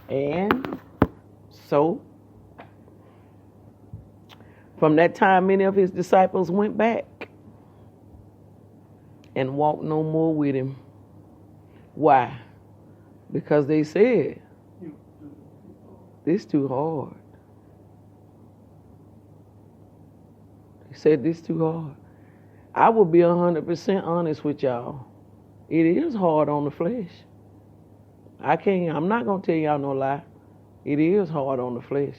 And so, from that time, many of his disciples went back and walked no more with him. Why? Because they said, this too hard. They said, this too hard. I will be 100% honest with y'all. It is hard on the flesh. I'm not going to tell y'all no lie. It is hard on the flesh.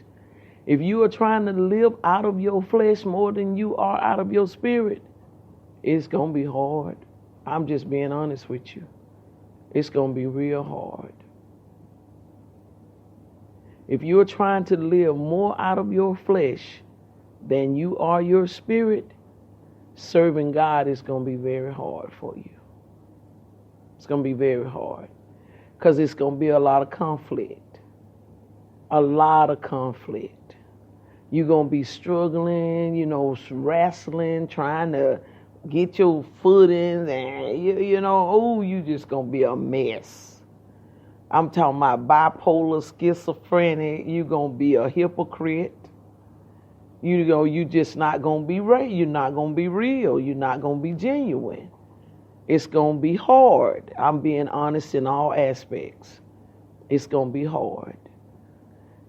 If you are trying to live out of your flesh more than you are out of your spirit, it's going to be hard. I'm just being honest with you. It's going to be real hard. If you're trying to live more out of your flesh than you are your spirit, serving God is going to be very hard for you. It's going to be very hard because it's going to be a lot of conflict. A lot of conflict. You're going to be struggling, wrestling, trying to get your footings, and you just going to be a mess. I'm talking about bipolar, schizophrenic. You're going to be a hypocrite. You just not going to be right. You're not going to be real. You're not going to be genuine. It's going to be hard. I'm being honest in all aspects. It's going to be hard.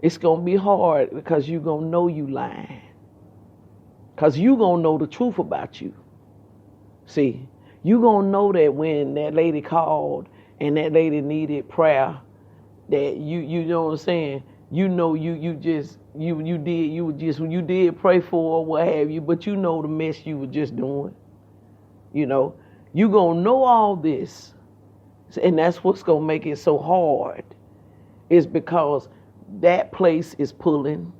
It's going to be hard because you're going to know you lying. Because you're going to know the truth about you. See, you're going to know that when that lady called and that lady needed prayer, that you know what I'm saying? You did pray for her, what have you, but you know the mess you were just doing. You're going to know all this. And that's what's going to make it so hard. Is because that place is pulling,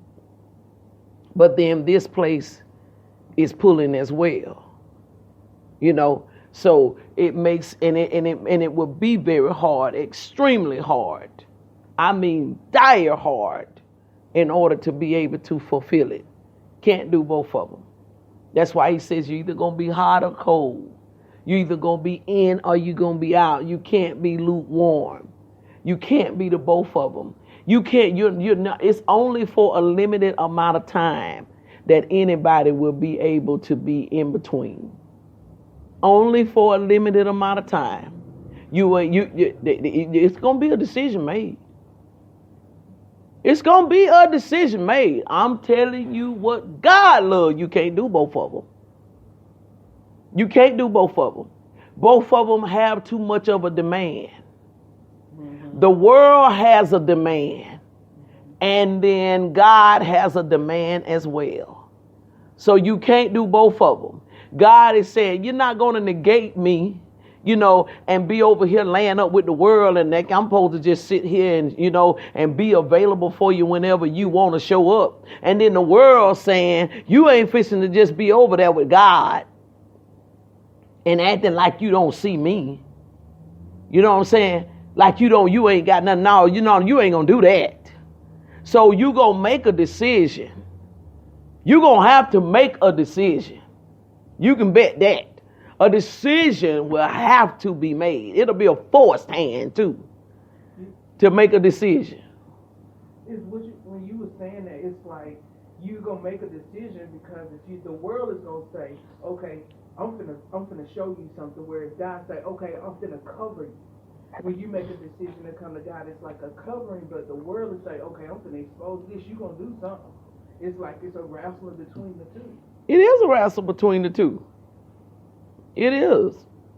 but then this place is pulling as well. So it makes, and it will be very hard, extremely hard. I mean, dire hard in order to be able to fulfill it. Can't do both of them. That's why he says you're either going to be hot or cold. You're either going to be in or you're going to be out. You can't be lukewarm. You can't be the both of them. You can't, you're not, it's only for a limited amount of time that anybody will be able to be in between. Only for a limited amount of time. It's going to be a decision made. It's going to be a decision made. I'm telling you what God loves. You can't do both of them. You can't do both of them. Both of them have too much of a demand. Mm-hmm. The world has a demand. And then God has a demand as well. So you can't do both of them. God is saying, you're not going to negate me, and be over here laying up with the world, and I'm supposed to just sit here and, and be available for you whenever you want to show up. And then the world saying, you ain't fixing to just be over there with God and acting like you don't see me. You know what I'm saying? Like you ain't got nothing. No, you ain't going to do that. So you going to make a decision. You're going to have to make a decision. You can bet that. A decision will have to be made. It'll be a forced hand, too, to make a decision. When you were saying that, it's like you're going to make a decision because the world is going to say, okay, I'm finna show you something, whereas God say, okay, I'm finna cover you. When you make a decision to come to God, it's like a covering, but the world will say, okay, I'm finna expose this, you're going to do something. It's like it's a wrestle between the two. It is a wrestle between the two. It is.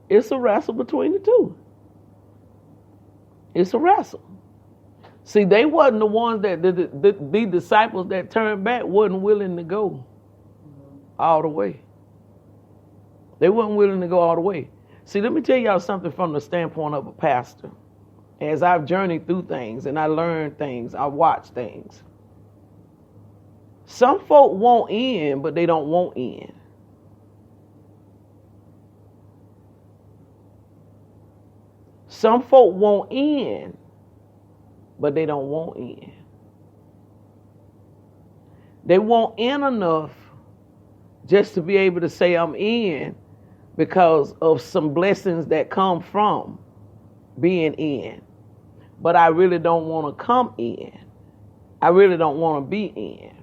It's a wrestle between the two. It's a wrestle. See, they wasn't the ones that, the disciples that turned back wasn't willing to go all the way. They weren't willing to go all the way. See, let me tell y'all something from the standpoint of a pastor. As I've journeyed through things and I learned things, I watched things. Some folk want in, but they don't want in. Some folk want in, but they don't want in. They want in enough just to be able to say I'm in because of some blessings that come from being in. but I really don't want to come in. I really don't want to be in.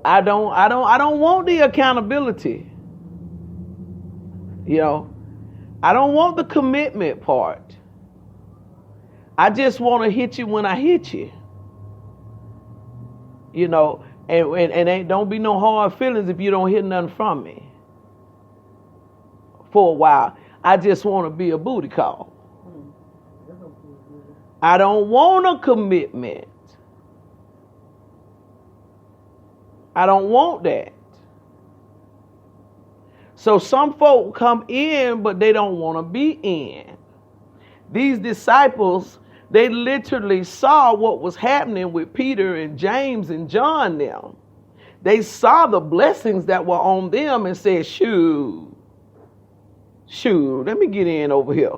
I don't want the accountability. You know, I don't want the commitment part. I just want to hit you when I hit you. You know, and don't be no hard feelings if you don't hear nothing from me. For a while, I just want to be a booty call. I don't want a commitment. I don't want that. So some folk come in, but they don't want to be in. These disciples, they literally saw what was happening with Peter and James and John now. They saw the blessings that were on them and said, shoot, let me get in over here.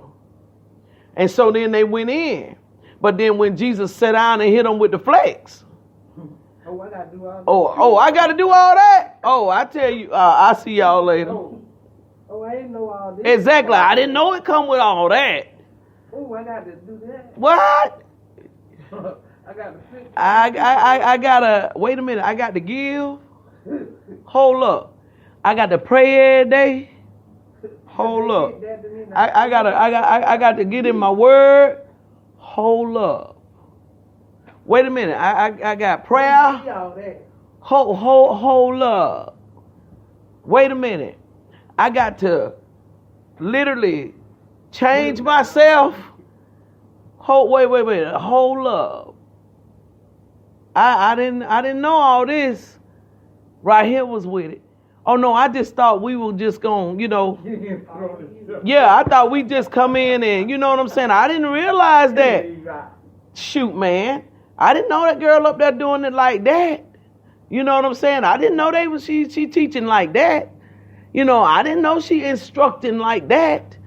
And so then they went in. But then when Jesus sat down and hit them with the flex, Oh, I gotta do all that. I gotta do all that? Oh, I tell you, I'll see y'all later. Oh, I didn't know all this. Exactly. I didn't know it come with all that. Oh, I got to do that. What? I got to fix. I gotta wait a minute. I got to give. Hold up. I got to pray every day. Hold up. I got to get in my word. Hold up. Wait a minute. I got prayer. Hold up. Wait a minute. I got to literally change myself. Wait. Hold up. I didn't know all this. Right here was with it. Oh no, I just thought we were just going, you know. Yeah, I thought we just come in and, you know what I'm saying? I didn't realize that. Shoot, man. I didn't know that girl up there doing it like that. You know what I'm saying? I didn't know she teaching like that. You know, I didn't know she instructing like that.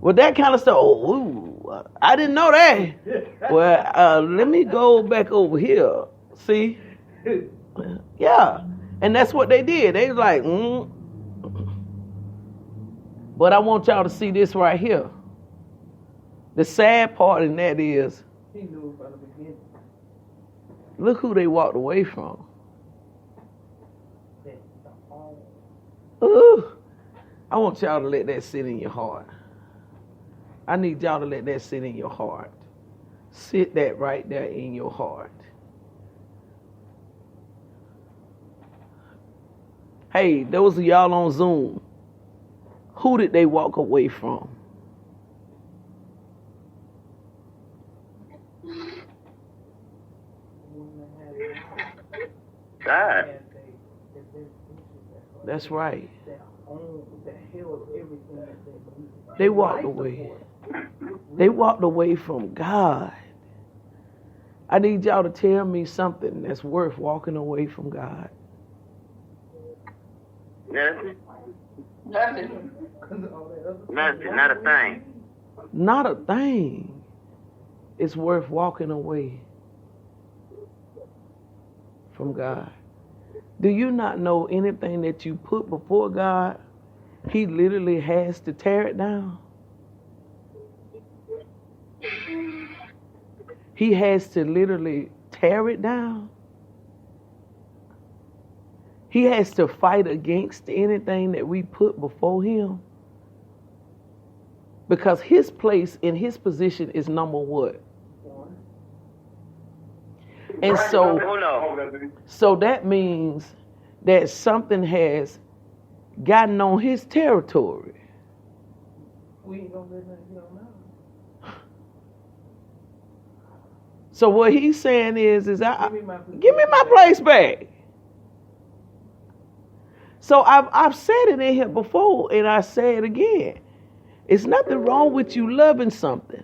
With that kind of stuff. Oh, I didn't know that. Well, let me go back over here. See? Yeah. And that's what they did. They was like, But I want y'all to see this right here. The sad part in that is, he knew from the beginning. Look who they walked away from. Ooh. I want y'all to let that sit in your heart. I need y'all to let that sit in your heart. Sit that right there in your heart. Hey, those of y'all on Zoom, who did they walk away from? God. That's right. They walked away. They walked away from God. I need y'all to tell me something that's worth walking away from God. Nothing. Nothing. Not a thing. Not a thing. It's worth walking away from God. Do you not know anything that you put before God, He literally has to tear it down? He has to literally tear it down. He has to fight against anything that we put before Him. Because His place in His position is number what? And so that means that something has gotten on His territory. We ain't gonna let nothing get on now. So what He's saying is give me my place back. So I've said it in here before, and I say it again. It's nothing wrong with you loving something.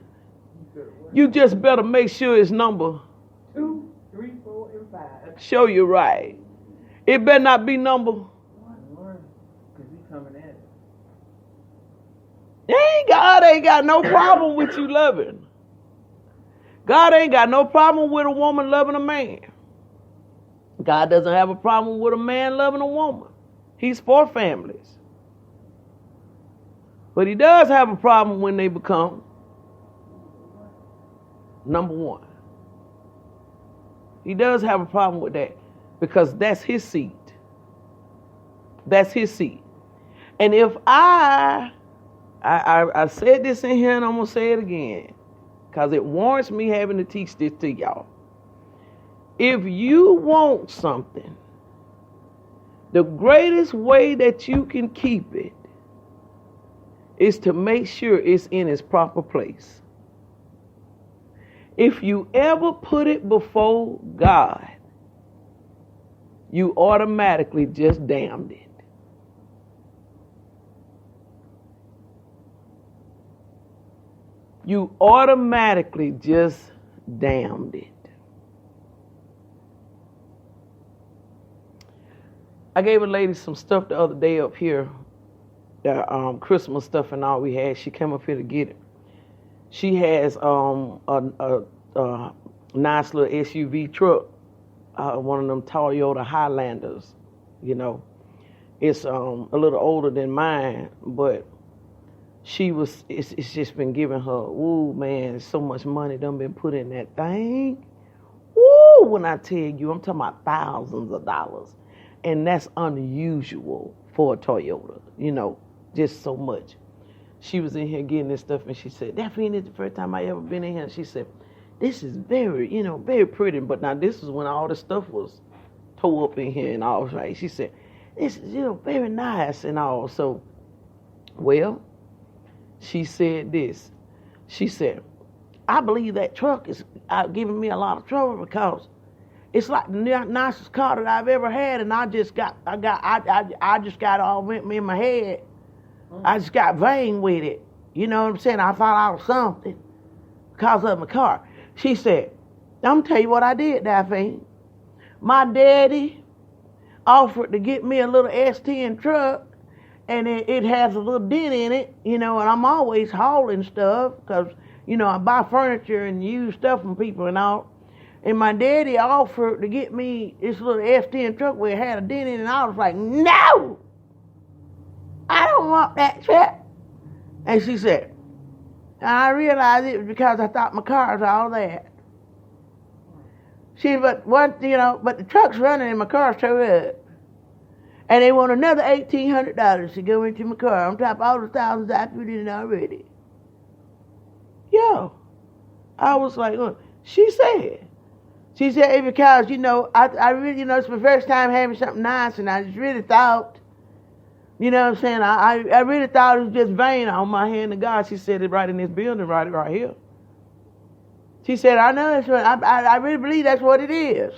You just better make sure it's number 2, 3, 4, and 5. Show you right. It better not be number 1, because He coming at it. God ain't got no problem with you loving. God ain't got no problem with a woman loving a man. God doesn't have a problem with a man loving a woman. He's for families. But he does have a problem when they become number one. He does have a problem with that because that's his seat. That's his seat. And if I said this in here and I'm going to say it again because it warrants me having to teach this to y'all. If you want something, the greatest way that you can keep it is to make sure it's in its proper place. If you ever put it before God, you automatically just damned it. You automatically just damned it. I gave a lady some stuff the other day up here, the Christmas stuff and all we had. She came up here to get it. She has a nice little SUV truck, one of them Toyota Highlanders. You know, it's a little older than mine, but it's just been giving her, ooh man, so much money done been put in that thing. Ooh, when I tell you, I'm talking about thousands of dollars. And that's unusual for a Toyota, you know, just so much. She was in here getting this stuff and she said, Daphne, it's the first time I ever been in here. And she said, this is very, very pretty. But now this is when all the stuff was tore up in here and all, right? She said, this is, very nice and all. So, well, she said this. She said, I believe that truck is giving me a lot of trouble because it's like the nicest car that I've ever had, and I just got all in my head. I just got vain with it. You know what I'm saying? I thought I was something because of my car. She said, I'm gonna tell you what I did, Daphne. My daddy offered to get me a little S10 truck, and it has a little dent in it, and I'm always hauling stuff because, I buy furniture and use stuff from people and all. And my daddy offered to get me this little S10 truck where it had a dent in it, and I was like, no! I don't want that truck. And she said, and I realized it was because I thought my car was all that. But the truck's running and my car's towed up. And they want another $1,800 to go into my car on top of all the thousands I put in it already. Yo, I was like, she said because, I really, it's my first time having something nice, and I just really thought, you know what I'm saying, I really thought it was just vain on my hand to God. She said it right in this building, right here. She said, I know that's what, I really believe that's what it is.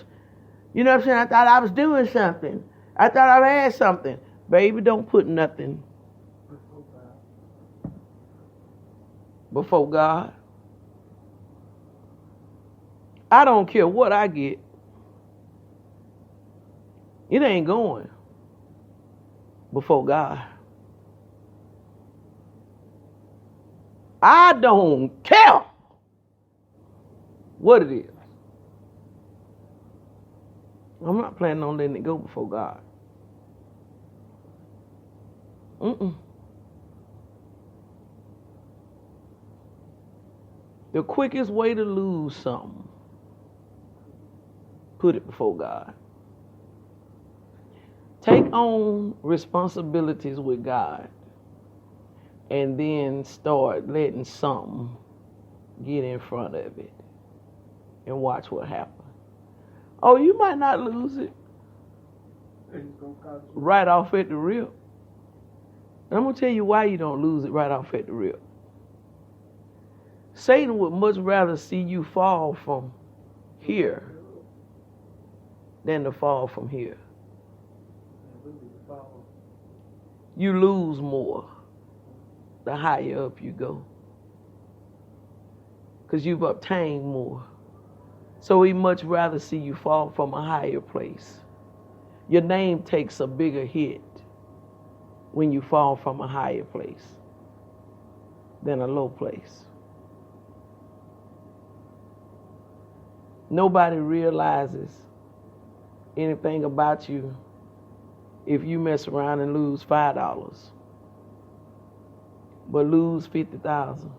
You know what I'm saying? I thought I was doing something. I thought I had something. Baby, don't put nothing before God. I don't care what I get. It ain't going before God. I don't care what it is. I'm not planning on letting it go before God. The quickest way to lose something, put it before God. Take on responsibilities with God and then start letting something get in front of it and watch what happens. Oh, you might not lose it right off at the rip. And I'm going to tell you why you don't lose it right off at the rip. Satan would much rather see you fall from here than to fall from here. You lose more the higher up you go, because you've obtained more. So he'd much rather see you fall from a higher place. Your name takes a bigger hit when you fall from a higher place than a low place. Nobody realizes anything about you if you mess around and lose $5. but lose 50,000.